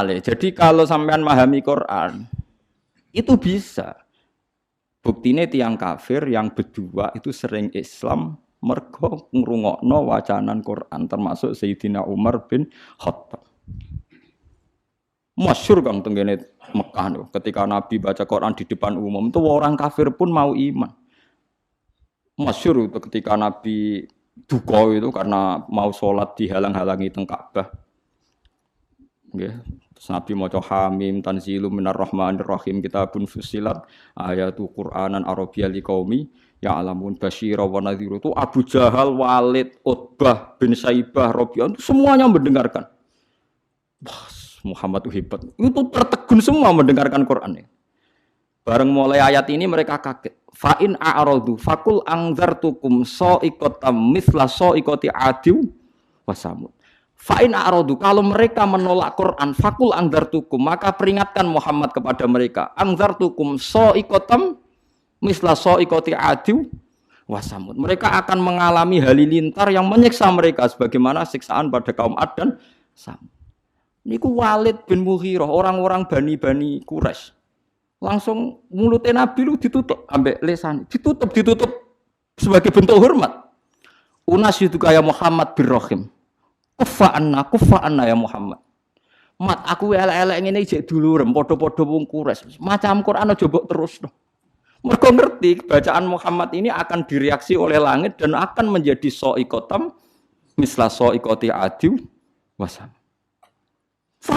Jadi kalau sampean memahami Quran, itu bisa. Buktine tiang kafir yang berdua itu sering Islam mergo ngrungokno wacanan Quran termasuk Sayyidina Umar bin Khattab. Masyhur Kang tenggene Mekah loh, ketika Nabi baca Quran di depan umum itu orang kafir pun mau iman. Masyhur itu ketika Nabi duka itu karena mau sholat dihalang-halangi teng Ka'bah. Nggih. Terus Nabi maca Hamim tanzilum minar rahmanir rahim kitabun fusilat ayatu Qur'anan Arabiyyan liqaumi ya'lamun basyira wa nadhiru. Itu Abu Jahal, Walid, Utbah bin Saibah, Rabi'ah semuanya mendengarkan. Wah, Muhammad itu hebat. Itu tertegun semua mendengarkan Quran. Bareng mulai ayat ini mereka kaget. Fa in a'radu fakul anzartukum sa'iqatam mithla sa'iqati adiw wa samud. Fa'in a'radu, kalau mereka menolak Quran, fakul anzartukum, maka peringatkan Muhammad kepada mereka. Anzartukum so'ikotam misla so'ikoti adiw wasamud. Mereka akan mengalami halilintar yang menyiksa mereka sebagaimana siksaan pada kaum Ad dan Samud. Niku Walid bin Mughirah, orang-orang Bani Quraisy. Langsung mulutnya Nabi lu ditutup ambek lesan, ditutup sebagai bentuk hormat. Unas itu kayak Muhammad bin Rahim. Kufa anna ya Muhammad. Mat aku elek-elek ngene jek dulurem padha-padha wong Quraisy. Macam Quran aja mbok terus. Mergo ngerti bacaan Muhammad ini akan direaksi oleh langit dan akan menjadi soikotam misla soikoti adiw wasam.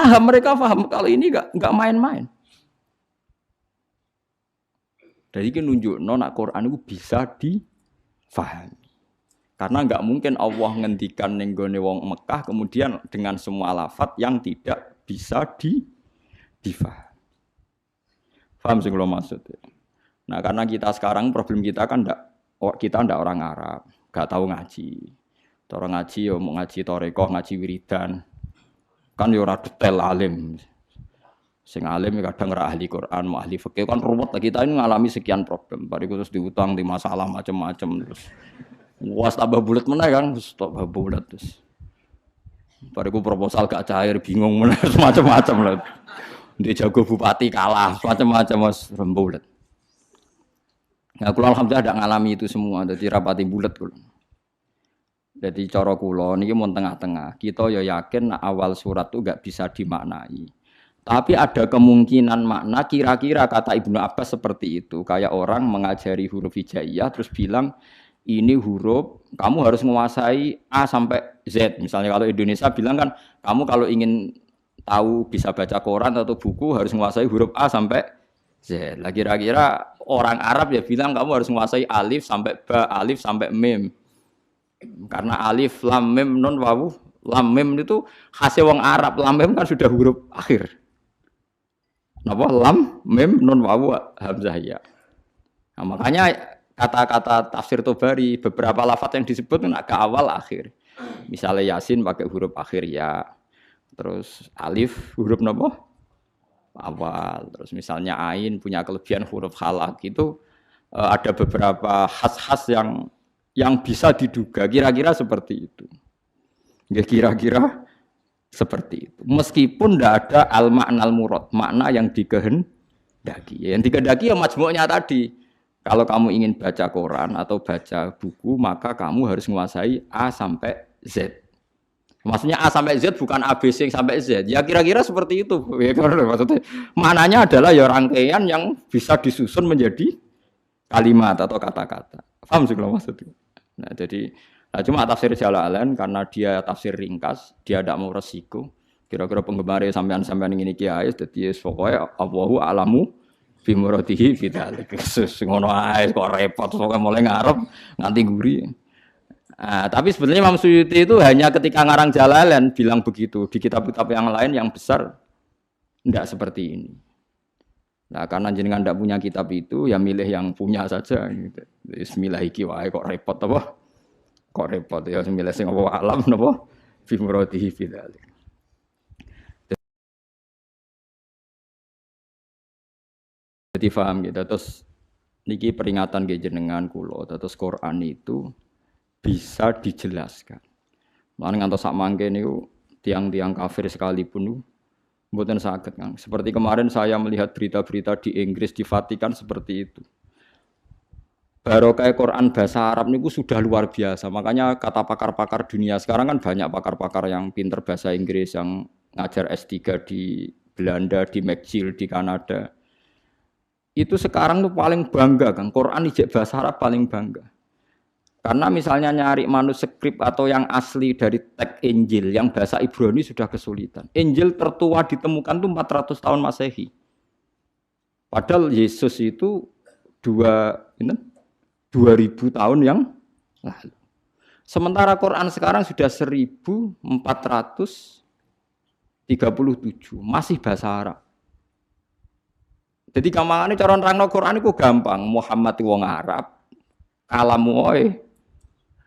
Mereka paham kalau ini enggak main-main. Dari iki nunjukno nek Quran itu bisa difahami. Karena enggak mungkin Allah ngendikan ning gone wong Mekah kemudian dengan semua lafaz yang tidak bisa difahami. Paham sing kula maksud? Nah, karena kita sekarang problem kita kan kita ndak orang Arab, enggak tahu ngaji. Orang ngaji ya mau ngaji tarekat, ngaji wiridan. Kan ya ora detail alim. Sing alim kadang ora ahli Quran, mau ahli fikih kan ruwet. Kita ini ngalami sekian problem. Bariku terus diutang di masalah macam-macam terus. Was tambah bulat mana kan, tambah bulat terus. Bariku proposal gak cair, bingung mana macam-macam lah. Dia jago bupati kalah, macam-macam mas rembulat. Nah, kulo alhamdulillah tidak ngalami itu semua, jadi rapati bulat kulo. Jadi cara kulo niki mau tengah-tengah. Kita ya yakin nah, awal surat itu gak bisa dimaknai. Tapi ada kemungkinan makna kira-kira kata Ibnu Abbas seperti itu. Kayak orang mengajari huruf hijaiyah terus bilang ini huruf, kamu harus menguasai A sampai Z. Misalnya kalau Indonesia bilang kan, kamu kalau ingin tahu bisa baca koran atau buku harus menguasai huruf A sampai Z. Lah kira-kira orang Arab ya bilang kamu harus menguasai alif sampai ba, alif sampai mim. Karena alif, lam, mim, nun, wawu, lam, mim itu khasnya wong Arab. Lam, mim kan sudah huruf akhir. Napa lam, mim, nun, wawu, hamzah ya. Nah, makanya kata-kata tafsir Tobari beberapa lafaz yang disebut ke awal akhir. Misalnya Yasin pakai huruf akhir ya. Terus alif huruf napa? Awal. Terus misalnya ain punya kelebihan huruf halak itu ada beberapa khas-khas yang bisa diduga kira-kira seperti itu. Ya kira-kira seperti itu. Meskipun tidak ada al-ma'nal murad, makna yang dikehendaki. Yang dikehendaki ya majmu'nya tadi. Kalau kamu ingin baca Quran atau baca buku, maka kamu harus menguasai A sampai Z. Maksudnya A sampai Z bukan ABC sampai Z. Ya kira-kira seperti itu. Ya, maksudnya maknanya adalah ya rangkaian yang bisa disusun menjadi kalimat atau kata-kata. Paham sih kalau maksudnya? Nah, jadi cuma tafsir Jalalain karena dia tafsir ringkas, dia tidak mau resiko. Kira-kira penggemar sampean-sampean ini kiai, jadi pokoknya Allahu a'lamu bi muradihi bidzalik. Ngono ae kok repot pokoke mulai ngarep nganti guri. Nah, tapi sebenarnya Imam Suyuti itu hanya ketika ngarang Jalalain bilang begitu. Di kitab-kitab yang lain yang besar enggak seperti ini. Nah, karena jenengan enggak punya kitab itu, ya milih yang punya saja gitu. Bismillah iki wae kok repot apa? Kok repot ya milih sing apa alam napa bi muradihi bidzalik. Jadi paham gitu. Terus niki peringatan ke jenengan kula. Terus Quran itu bisa dijelaskan. Lan ngantos sak mangke niku tiang-tiang kafir sekalipun Mboten saged, Kang. Seperti kemarin saya melihat berita-berita di Inggris, di Vatikan seperti itu. Barokah Quran bahasa Arab niku sudah luar biasa. Makanya kata pakar-pakar dunia sekarang kan banyak pakar-pakar yang pinter bahasa Inggris yang ngajar S3 di Belanda, di McGill, di Kanada. Itu sekarang tuh paling bangga kan. Quran ijek bahasa Arab paling bangga. Karena misalnya nyari manuskrip atau yang asli dari teks Injil yang bahasa Ibrani sudah kesulitan. Injil tertua ditemukan tuh 400 tahun Masehi. Padahal Yesus itu 2000 tahun yang lalu. Sementara Quran sekarang sudah 1437, masih bahasa Arab. Jadi gampangane cara nerangno Quran itu gampang. Muhammad wong Arab, kalamu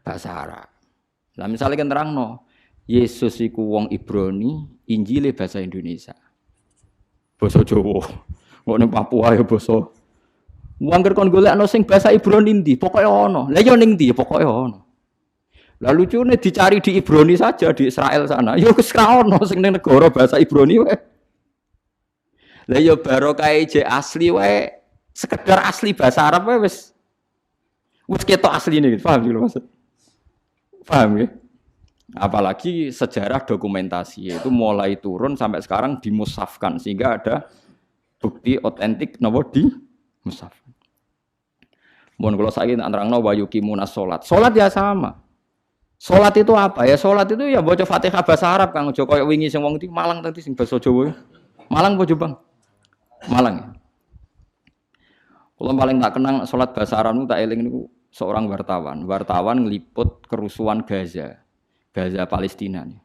bahasa Arab. Lah misalnya kan nerangno, Yesus iku wong Ibrani, Injile bahasa Indonesia. Basa Jawa. Kok ning Papua ya basa. Wong kon golekno sing bahasa Ibrani ndi, pokoke ono. Lah yo ning ndi pokoke ono. Lah lucune dicari di Ibrani saja di Israel sana. Yo wis ra ono sing ning negara bahasa Ibrani wae. Lah yo barokah je asli wae, sekedar asli bahasa Arab wae wis ketok asline gitu. Paham lho maksud? Paham ya? Apalagi sejarah dokumentasi itu mulai turun sampai sekarang dimusafkan sehingga ada bukti otentik napa di musaf. Mun kula saiki nerangno wa yuqimuna sholat. Sholat ya sama. Sholat itu apa? Ya sholat itu ya baca Fatihah bahasa Arab Kang, aja koyo wingi sing wong iki Malang tadi sing basa Jawa. Malang apa Jombang? Malang. Ya? Kula paling tak kenang sholat bahasa Arab niku tak eling niku seorang wartawan ngeliput kerusuhan Gaza Palestina nih.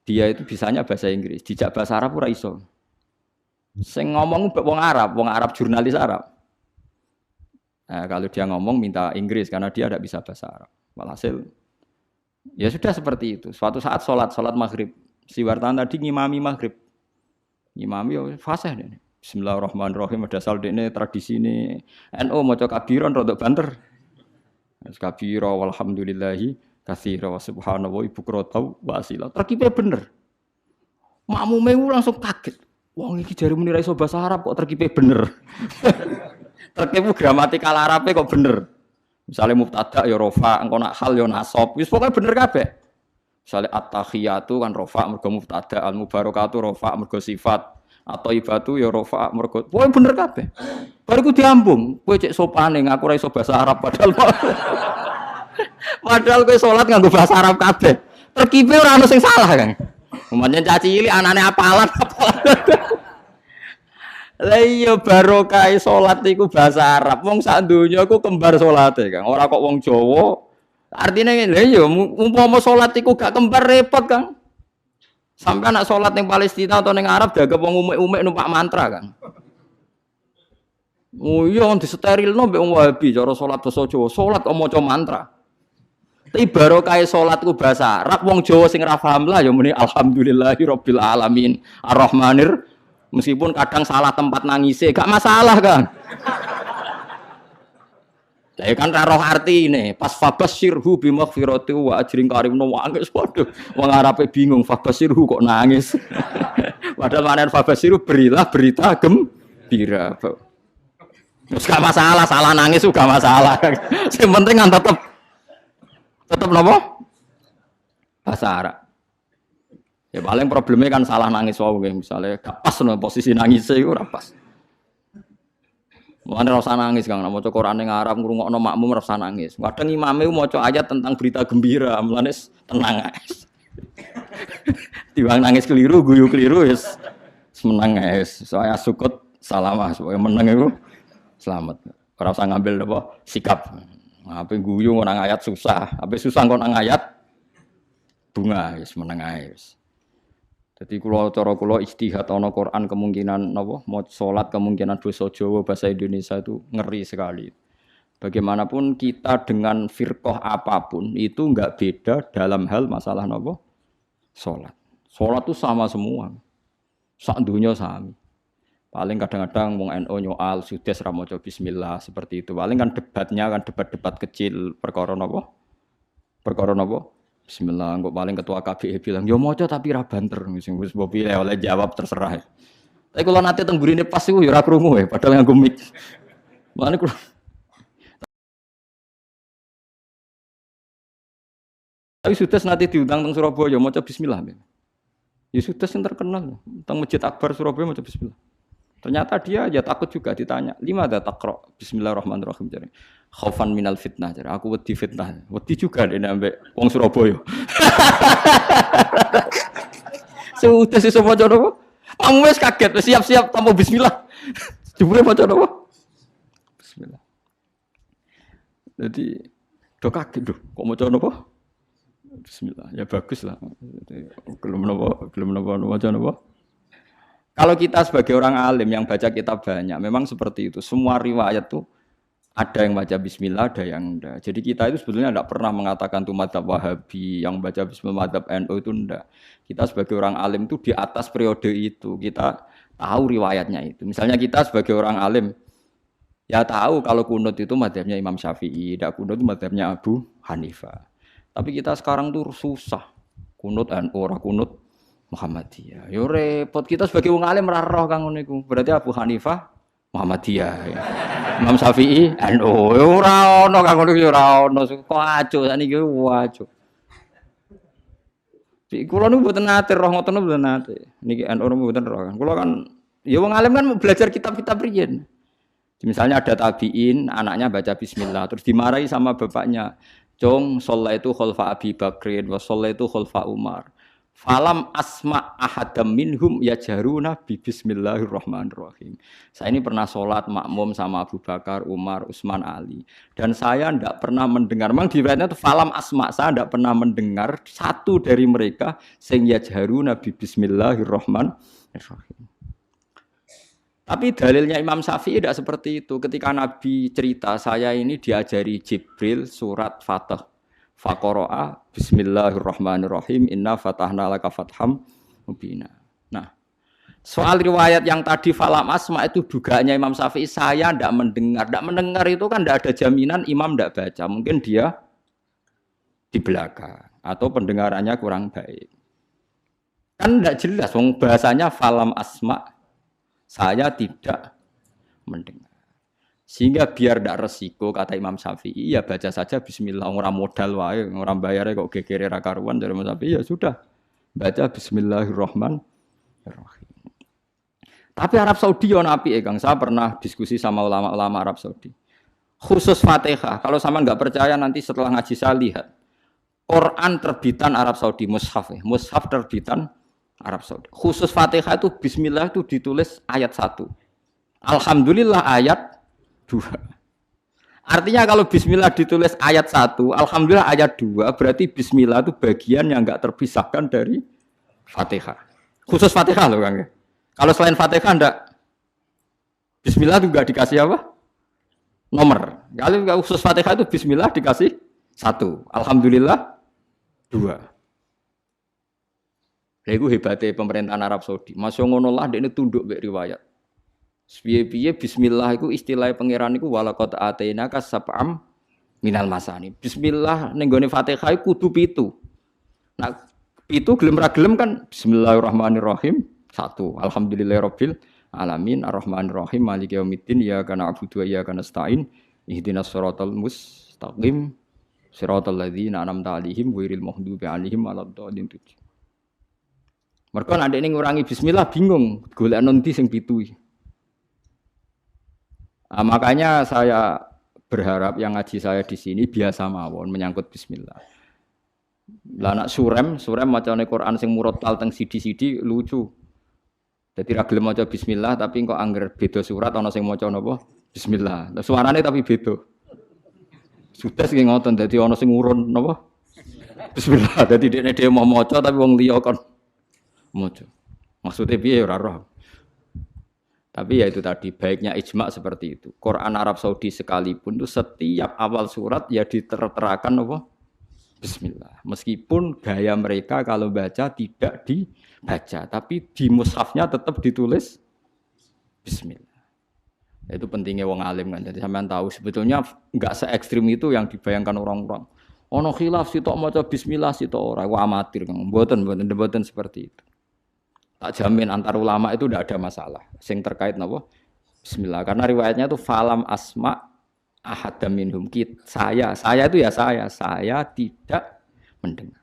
Dia itu bisanya bahasa Inggris, dijak bahasa Arab ora iso. Sing ngomong wong Arab jurnalis Arab. Nah, kalau dia ngomong minta Inggris karena dia tidak bisa bahasa Arab. Walhasil ya sudah seperti itu. Suatu saat sholat maghrib, si wartawan tadi ngimami maghrib, ngimami fasih nih. Bismillahirrahmanirrahim. Ada saldo ini tradisi ini. NU maca kabiron rodok banter. Kabira walhamdulillahi katsira wa subhanallah bukratan wa asila. Terkipe bener. Makmume langsung kaget. Wong iki jare muni ra iso bahasa Arab kok terkipe bener. Terkipe gramatikal Arabe kok bener. Misale mubtada ya rafa, engko nak hal ya nasab. Wis pokoke bener kabeh. Misale at-tahiyatu kan rafa mergo mubtada, al-mubarakatu rafa mergo sifat. Atau ibatu ya rafa mergo. Pokoke bener kabeh. Bariku diambung, kowe cek sopane ngaku ra iso bahasa Arab padahal kowe salat nganggo bahasa Arab kabeh. Terkipe ora ono sing salah, Kang. Umpamane caci cilik anane apalan. Lah iya barokah salat iku bahasa Arab. Wong sak donya iku kembar salate, Kang. Ora kok wong Jawa. Artine lha iya umpama salat iku gak kembar repot, Kang. Sampai anak salat ning Palestina atau ning Arab dianggap wong umek-umek numpak mantra, Kang. Oh iya disterilno mbek wong Wahabi cara salat basa Jawa, salat kok maca mantra. Tapi barokah salatku bahasa Arab wong Jawa sing ra paham lah ya muni alhamdulillahirabbil alamin arrahmanir meskipun kadang salah tempat nangise gak masalah kan. Lah kan ra roh artine pas fabasyirhu bimaghfirati wa ajrin karim no wangis padha wong Arabe bingung fabasyirhu kok nangis. Padahal maknane fabasyirhu berilah berita gembira. Terus gak masalah, salah nangis juga masalah. Yang penting kan tetap apa? Bahasa Arab. Ya paling problemnya kan salah nangis wae misalnya gak pas no posisi nangis itu ora pas. Mulane ora usah nangis Kang, maca Quran ning Arab ngrungokno makmum ora usah nangis. Kadang imame maca ayat tentang berita gembira, mulane tenang ae. Tiwang nangis keliru, guyu keliru wis menang ae. Saya sukut salamah supaya menang iku selamat. Ora usah ngambil apa sikap. Ape guyu nang ayat susah, ape susah nang ayat bunga wis meneng ae wis. Dadi cara kula ijtihad ana Quran kemungkinan napa mau salat kemungkinan basa Jawa bahasa Indonesia itu ngeri sekali. Bagaimanapun kita dengan firqah apapun itu enggak beda dalam hal masalah napa salat. Salat itu sama semua. Sak donya sami. Paling kadang-kadang wong NU nyoal sudes ra maca bismillah seperti itu. Paling kan debatnya kan debat-debat kecil perkara napa? Perkara napa? Bismillah, kok paling ketua KBE bilang, "Yo maca tapi ra banter." Sing wis mbok pilih oleh jawab terserah. Tapi kalau nanti teng burine pas iku ya ora krungu padahal nganggo mic. Mane kula tapi sudah nanti diundang teng Surabaya maca bismillah. Ya sudah yang terkenal teng Masjid Akbar Surabaya maca bismillah. Ternyata dia ya takut juga ditanya, "Lima ada takro bismillahirrahmanirrahim." Jadi, khaufan minal fitnah. Jadi, aku wedi fitnah. Wedi juga deh ambek wong Surabaya. Sudah sih semua jodoh. Kamu wes kaget, siap-siap tamu bismillah. Jebule maca napa? Bismillah. Jadi do kaget do, kok maca napa? Bismillah. Ya bagus lah. Belum napa maca napa? Kalau kita sebagai orang alim yang baca kitab banyak, memang seperti itu. Semua riwayat tuh ada yang baca bismillah, ada yang enggak. Jadi kita itu sebetulnya enggak pernah mengatakan tuh madzhab Wahabi yang baca bismillah, madzhab NU itu enggak. Kita sebagai orang alim tuh di atas periode itu, kita tahu riwayatnya itu. Misalnya kita sebagai orang alim ya tahu kalau kunut itu madzhabnya Imam Syafi'i, tidak kunut itu madzhabnya Abu Hanifah. Tapi kita sekarang tuh susah. Kunut NU ora kunut Muhammadiyah. Yo repot kita sebagai wong alim ora roh kang ngono iku. Berarti Abu Hanifah Muhammadiyah. Ya. Imam Syafi'i NU ora ono kang ngono iki ora ono. Kok aco sakniki waco. Kula niku mboten nate roh ngoten mboten nate. Niki NU mboten roh. Kula kan ya wong alim kan belajar kitab-kitab riyen. Misalnya ada tabi'in, anaknya baca bismillah terus dimarahi sama bapaknya. Jong shallaitu khalfa Abi Bakrin wa shallaitu khalfa Umar. Falam asma ahadam minhum yajharuna bi bismillahirrahmanirrahim. Saya ini pernah sholat makmum sama Abu Bakar, Umar, Utsman, Ali. Dan saya tidak pernah mendengar, memang di riwayatnya itu falam asma, saya tidak pernah mendengar satu dari mereka sing yajharuna bi bismillahirrahmanirrahim. Tapi dalilnya Imam Syafi'i tidak seperti itu. Ketika Nabi cerita, saya ini diajari Jibril surat Fatah. Faqara'a bismillahirrahmanirrahim inna fatahna laka fatham mubina. Nah, soal riwayat yang tadi falam asma itu dugaannya Imam Syafi'i saya tidak mendengar. Tidak mendengar itu kan tidak ada jaminan imam tidak baca. Mungkin dia di belakang atau pendengarannya kurang baik. Kan tidak jelas bahasanya falam asma saya tidak mendengar. Sehingga biar tidak resiko kata Imam Syafi'i ya baca saja bismillah orang modal wae orang bayarnya kok gegere ra karuan dari Imam Syafi'i ya sudah baca bismillahirrahmanirrahim. Tapi Arab Saudi ono apike Kang, saya pernah diskusi sama ulama-ulama Arab Saudi. Khusus Fatihah, kalau sama nggak percaya nanti setelah ngaji saya lihat Quran terbitan Arab Saudi mushaf mushaf terbitan Arab Saudi. Khusus Fatihah itu bismillah itu ditulis ayat 1. Alhamdulillah ayat 2. Artinya kalau bismillah ditulis ayat 1, alhamdulillah ayat 2, berarti bismillah itu bagian yang enggak terpisahkan dari Fatihah. Khusus Fatihah loh Kang. Kalau selain Fatihah enggak bismillah itu enggak dikasih apa? Nomor. Kalau khusus Fatihah itu bismillah dikasih 1, alhamdulillah 2. Iku hebatnya pemerintahan Arab Saudi. Masya ngono lah dekne tunduk mbek riwayat. Piye-piye bismillah iku istilah pangeran iku walaqad atainaka sab'am minal masani. Bismillah ning gone Fatihah iku kudu 7. Nah, 7 gelem ra gelem kan bismillahirrahmanirrahim 1. Alhamdulillahirabbil alamin arrahmanirrahim maliki yaumiddin iyyaka na'budu wa iyyaka nasta'in ihdinas siratal mustaqim siratal ladzina an'amta 'alaihim ghairil maghdubi 'alaihim waladdallin. Mereka nek ning ngurangi bismillah bingung golek nanti sing 7. Nah, makanya saya berharap yang ngaji saya di sini biasa mawon menyangkut bismillah. Lah nak surem macane Quran sing murattal teng sidi-sidi lucu. Dadi ra gelem maca bismillah tapi kok angger beda surat ana sing maca napa? Bismillah. Lah suarane tapi beda. Sudah sing ngoten dadi ana sing urun napa? Bismillah. Dadi dekne dhewe mau maca tapi wong liya kon maca. Maksudnya piye ora roh. Tapi ya itu tadi baiknya ijma seperti itu. Quran Arab Saudi sekalipun itu setiap awal surat ya diterterakan apa? Bismillah. Meskipun gaya mereka kalau baca tidak dibaca, tapi di mushafnya tetap ditulis Bismillah. Itu pentingnya wong alim kan. Jadi sampean tahu sebetulnya enggak se ekstrim itu yang dibayangkan orang-orang. Ono khilaf sitok maca bismillah sitok ora, wa amatir Kang. Mboten seperti itu. Tak jamin antar ulama itu tidak ada masalah. Sing terkait napa? Bismillah. Karena riwayatnya itu falam asma ahadam minhum. Saya itu ya saya tidak mendengar.